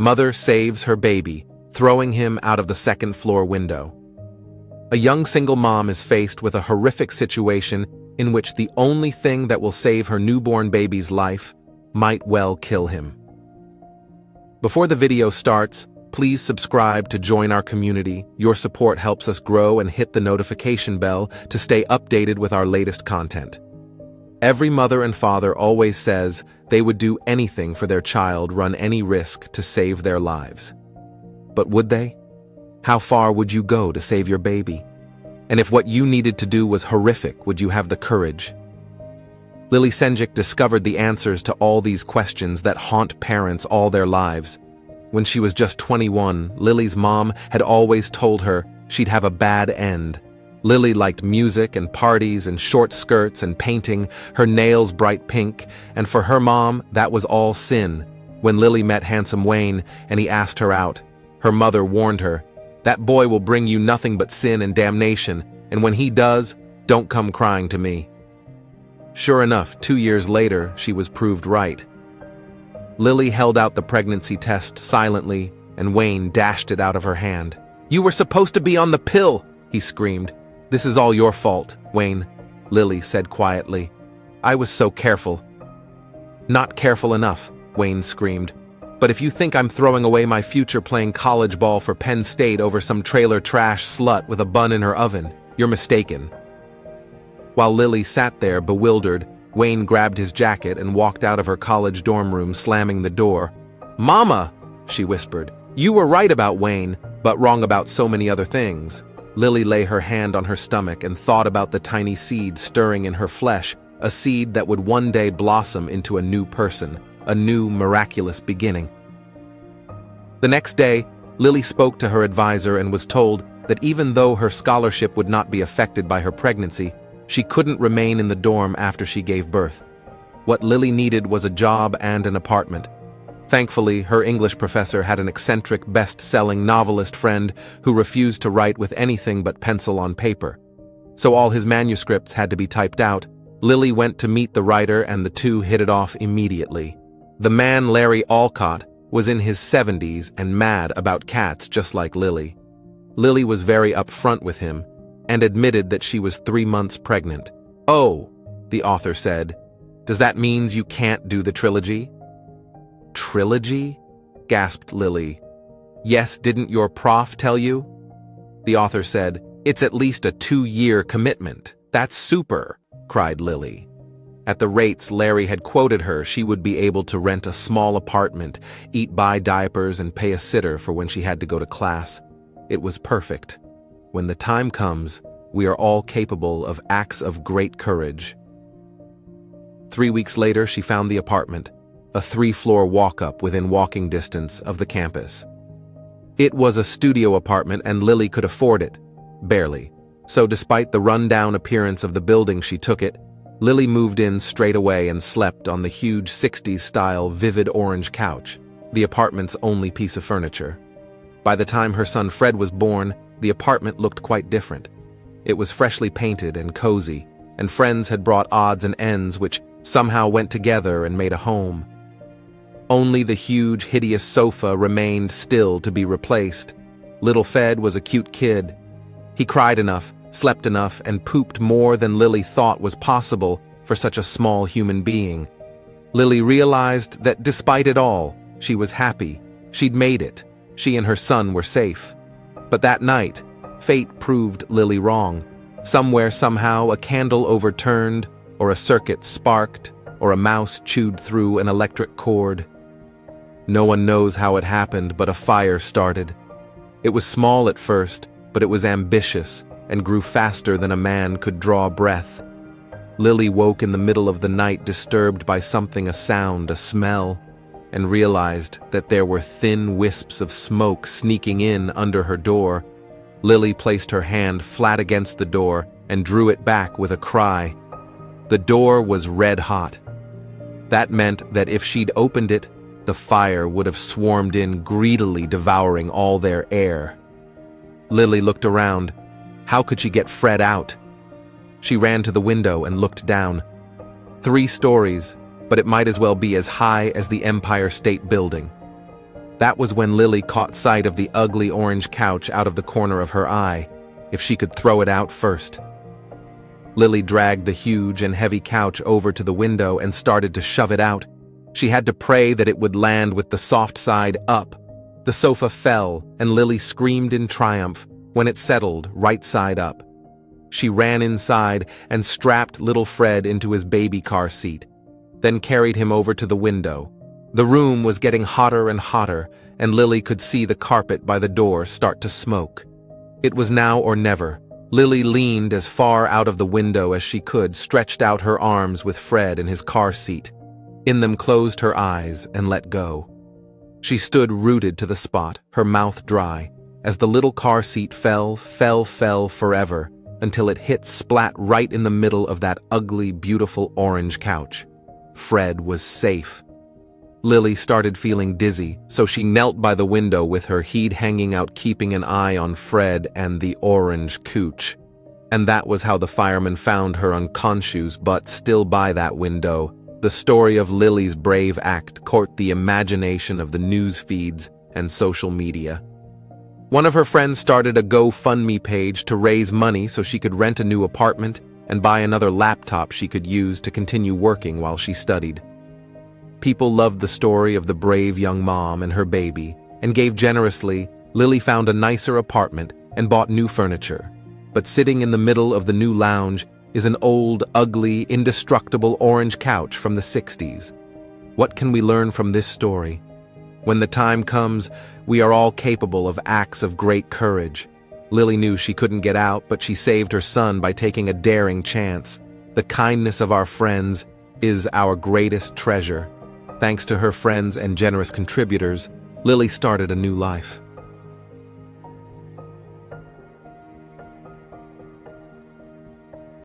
Mother saves her baby, throwing him out of the second-floor window. A young single mom is faced with a horrific situation in which the only thing that will save her newborn baby's life might well kill him. Before the video starts, please subscribe to join our community. Your support helps us grow, and hit the notification bell to stay updated with our latest content. Every mother and father always says they would do anything for their child, run any risk to save their lives. But would they? How far would you go to save your baby? And if what you needed to do was horrific, would you have the courage? Lily Senjic discovered the answers to all these questions that haunt parents all their lives. When she was just 21, Lily's mom had always told her she'd have a bad end. Lily liked music and parties and short skirts and painting, her nails bright pink, and for her mom, that was all sin. When Lily met handsome Wayne and he asked her out, her mother warned her, "That boy will bring you nothing but sin and damnation, and when he does, don't come crying to me." Sure enough, 2 years later, she was proved right. Lily held out the pregnancy test silently, and Wayne dashed it out of her hand. "You were supposed to be on the pill!" he screamed. "This is all your fault, Wayne," Lily said quietly. "I was so careful." "Not careful enough," Wayne screamed. "But if you think I'm throwing away my future playing college ball for Penn State over some trailer trash slut with a bun in her oven, you're mistaken." While Lily sat there bewildered, Wayne grabbed his jacket and walked out of her college dorm room, slamming the door. "Mama," she whispered, "you were right about Wayne, but wrong about so many other things." Lily lay her hand on her stomach and thought about the tiny seed stirring in her flesh, a seed that would one day blossom into a new person, a new miraculous beginning. The next day, Lily spoke to her advisor and was told that even though her scholarship would not be affected by her pregnancy, she couldn't remain in the dorm after she gave birth. What Lily needed was a job and an apartment. Thankfully, her English professor had an eccentric, best-selling novelist friend who refused to write with anything but pencil on paper. So all his manuscripts had to be typed out. Lily went to meet the writer and the two hit it off immediately. The man, Larry Alcott, was in his 70s and mad about cats just like Lily. Lily was very upfront with him and admitted that she was 3 months pregnant. "Oh," the author said, "does that mean you can't do the trilogy?" "Trilogy?" gasped Lily. "Yes, didn't your prof tell you?" The author said, "It's at least a 2-year commitment. That's super," cried Lily. At the rates Larry had quoted her, she would be able to rent a small apartment, buy diapers, and pay a sitter for when she had to go to class. It was perfect. When the time comes, we are all capable of acts of great courage. 3 weeks later, she found the apartment, a 3-floor walk-up within walking distance of the campus. It was a studio apartment and Lily could afford it, barely. So despite the run-down appearance of the building, she took it. Lily moved in straight away and slept on the huge 60s-style vivid orange couch, the apartment's only piece of furniture. By the time her son Fred was born, the apartment looked quite different. It was freshly painted and cozy, and friends had brought odds and ends which somehow went together and made a home. Only the huge, hideous sofa remained still to be replaced. Little Fed was a cute kid. He cried enough, slept enough, and pooped more than Lily thought was possible for such a small human being. Lily realized that despite it all, she was happy. She'd made it. She and her son were safe. But that night, fate proved Lily wrong. Somewhere, somehow, a candle overturned, or a circuit sparked, or a mouse chewed through an electric cord. No one knows how it happened, but a fire started. It was small at first, but it was ambitious and grew faster than a man could draw breath. Lily woke in the middle of the night disturbed by something, a sound, a smell, and realized that there were thin wisps of smoke sneaking in under her door. Lily placed her hand flat against the door and drew it back with a cry. The door was red hot. That meant that if she'd opened it, the fire would have swarmed in, greedily devouring all their air. Lily looked around. How could she get Fred out? She ran to the window and looked down. 3 stories, but it might as well be as high as the Empire State Building. That was when Lily caught sight of the ugly orange couch out of the corner of her eye, if she could throw it out first. Lily dragged the huge and heavy couch over to the window and started to shove it out. She had to pray that it would land with the soft side up. The sofa fell, and Lily screamed in triumph when it settled right side up. She ran inside and strapped little Fred into his baby car seat, then carried him over to the window. The room was getting hotter and hotter, and Lily could see the carpet by the door start to smoke. It was now or never. Lily leaned as far out of the window as she could, stretched out her arms with Fred in his car seat. In them closed her eyes and let go. She stood rooted to the spot, her mouth dry, as the little car seat fell forever, until it hit splat right in the middle of that ugly, beautiful orange couch. Fred was safe. Lily started feeling dizzy, so she knelt by the window with her head hanging out, keeping an eye on Fred and the orange couch. And that was how the firemen found her unconscious, but still by that window. The story of Lily's brave act caught the imagination of the news feeds and social media. One of her friends started a GoFundMe page to raise money so she could rent a new apartment and buy another laptop she could use to continue working while she studied. People loved the story of the brave young mom and her baby and gave generously. Lily found a nicer apartment and bought new furniture. But sitting in the middle of the new lounge is an old, ugly, indestructible orange couch from the 60s. What can we learn from this story? When the time comes, we are all capable of acts of great courage. Lily knew she couldn't get out, but she saved her son by taking a daring chance. The kindness of our friends is our greatest treasure. Thanks to her friends and generous contributors, Lily started a new life.